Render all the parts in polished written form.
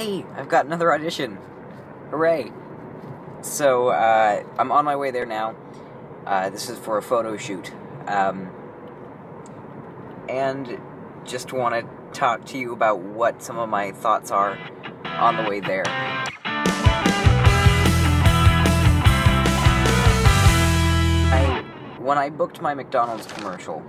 Hey, I've got another audition. Hooray. So, I'm on my way there now. This is for a photo shoot. And just want to talk to you about what some of my thoughts are on the way there. When I booked my McDonald's commercial,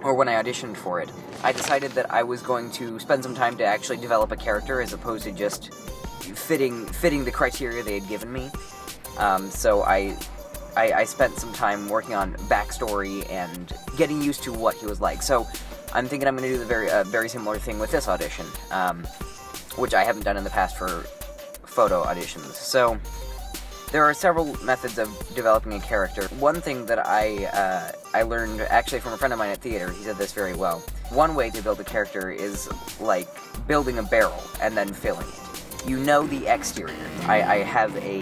or when I auditioned for it, I decided that I was going to spend some time to actually develop a character as opposed to just fitting the criteria they had given me. So I spent some time working on backstory and getting used to what he was like. So I'm thinking I'm going to do the very similar thing with this audition, which I haven't done in the past for photo auditions. So there are several methods of developing a character. One thing that I learned actually from a friend of mine at theater, he said this very well. One way to build a character is like building a barrel and then filling it. You know the exterior. I have a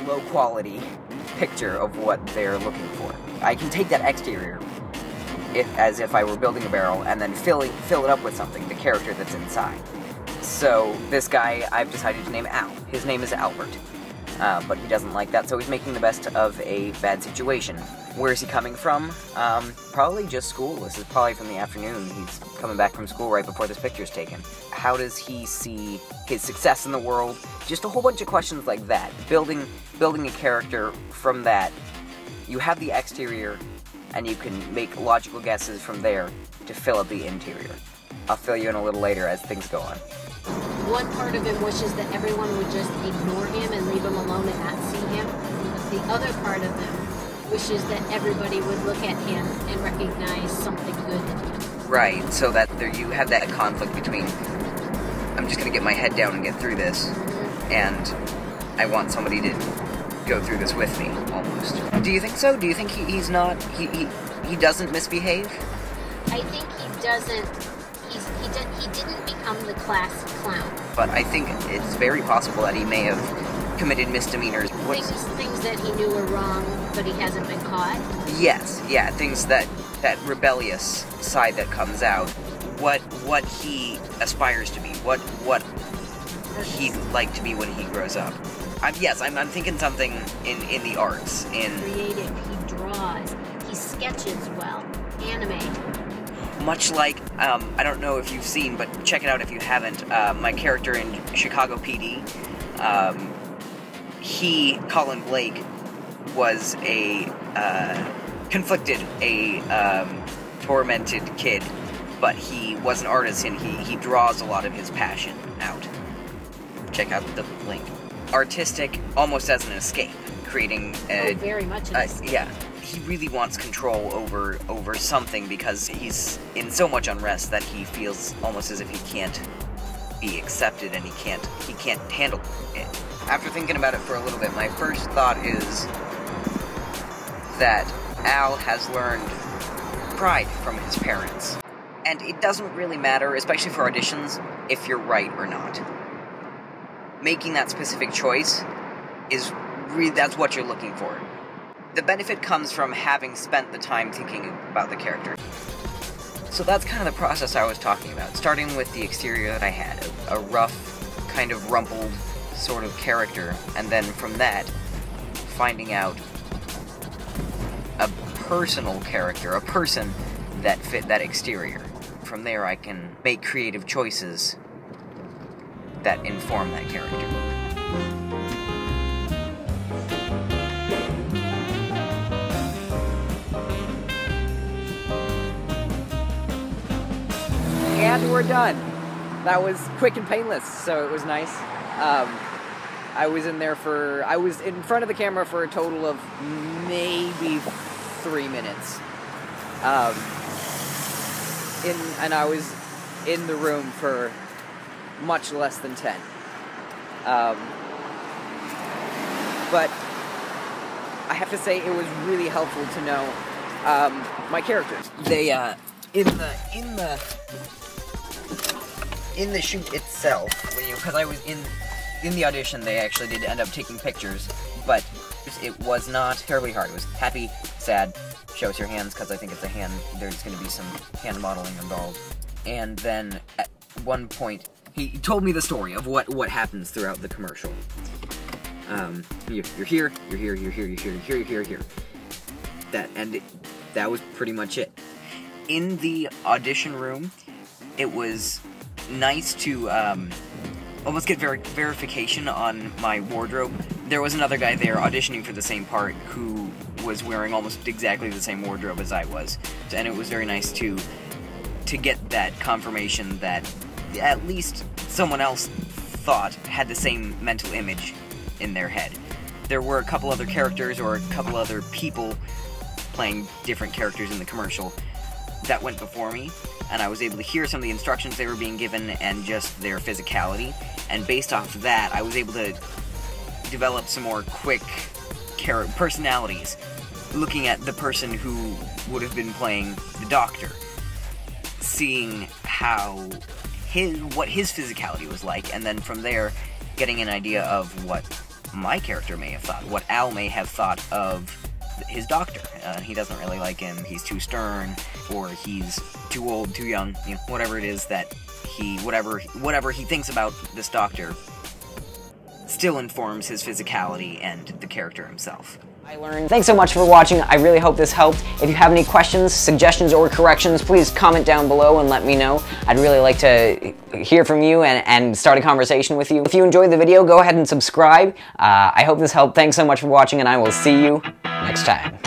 low quality picture of what they're looking for. I can take that exterior as if I were building a barrel and then fill it up with something, the character that's inside. So this guy I've decided to name Al. His name is Albert, but he doesn't like that, so he's making the best of a bad situation. Where is he coming from? Probably just school. This is probably from the afternoon. He's coming back from school right before this picture's taken. How does he see his success in the world? Just a whole bunch of questions like that. Building a character from that. You have the exterior, and you can make logical guesses from there to fill up the interior. I'll fill you in a little later as things go on. One part of him wishes that everyone would just ignore him and leave him alone and not see him. The other part of him wishes that everybody would look at him and recognize something good in him. Right, so that you have that conflict between, I'm just going to get my head down and get through this, and I want somebody to go through this with me, almost. Do you think so? Do you think he doesn't misbehave? I think he doesn't. He didn't become the class clown. But I think it's very possible that he may have committed misdemeanors. Things that he knew were wrong, but he hasn't been caught? Yes, yeah, things that rebellious side that comes out. What he aspires to be, what he'd like to be when he grows up. I'm thinking something in the arts. Creative, he draws, he sketches well, anime. Much like, I don't know if you've seen, but check it out if you haven't, my character in Chicago PD, Colin Blake, was a conflicted, tormented kid, but he was an artist and he draws a lot of his passion out. Check out the link. Artistic, almost as an escape, creating very much an escape. Yeah. He really wants control over something because he's in so much unrest that he feels almost as if he can't be accepted and he can't handle it. After thinking about it for a little bit, my first thought is that Al has learned pride from his parents. And it doesn't really matter, especially for auditions, if you're right or not. Making that specific choice that's what you're looking for. The benefit comes from having spent the time thinking about the character. So that's kind of the process I was talking about, starting with the exterior that I had, a rough, kind of rumpled sort of character, and then from that, finding out a personal character, a person that fit that exterior. From there I can make creative choices that inform that character. And we're done. That was quick and painless, so it was nice. I was in front of the camera for a total of maybe 3 minutes. And I was in the room for much less than 10. But I have to say it was really helpful to know my characters. They in the shoot itself, because I was in the audition, they actually did end up taking pictures, but it was not terribly hard. It was happy, sad, show us your hands, because I think it's a hand, there's going to be some hand modeling involved. And then one point, he told me the story of what happens throughout the commercial. You're here, you're here, you're here, you're here, you're here, you're here, you're here. That was pretty much it. In the audition room, it was nice to almost get verification on my wardrobe. There was another guy there auditioning for the same part who was wearing almost exactly the same wardrobe as I was, and it was very nice to get that confirmation that at least someone else had the same mental image in their head. There were a couple other characters or a couple other people playing different characters in the commercial that went before me, and I was able to hear some of the instructions they were being given and just their physicality, and based off of that, I was able to develop some more quick personalities, looking at the person who would have been playing the Doctor, seeing what his physicality was like, and then from there, getting an idea of what my character may have thought, what Al may have thought of his Doctor. He doesn't really like him, he's too stern, or he's too old, too young, you know, whatever it is that whatever he thinks about this Doctor still informs his physicality and the character himself. I learned. Thanks so much for watching. I really hope this helped. If you have any questions, suggestions, or corrections, please comment down below and let me know. I'd really like to hear from you and start a conversation with you. If you enjoyed the video, go ahead and subscribe. I hope this helped. Thanks so much for watching, and I will see you next time.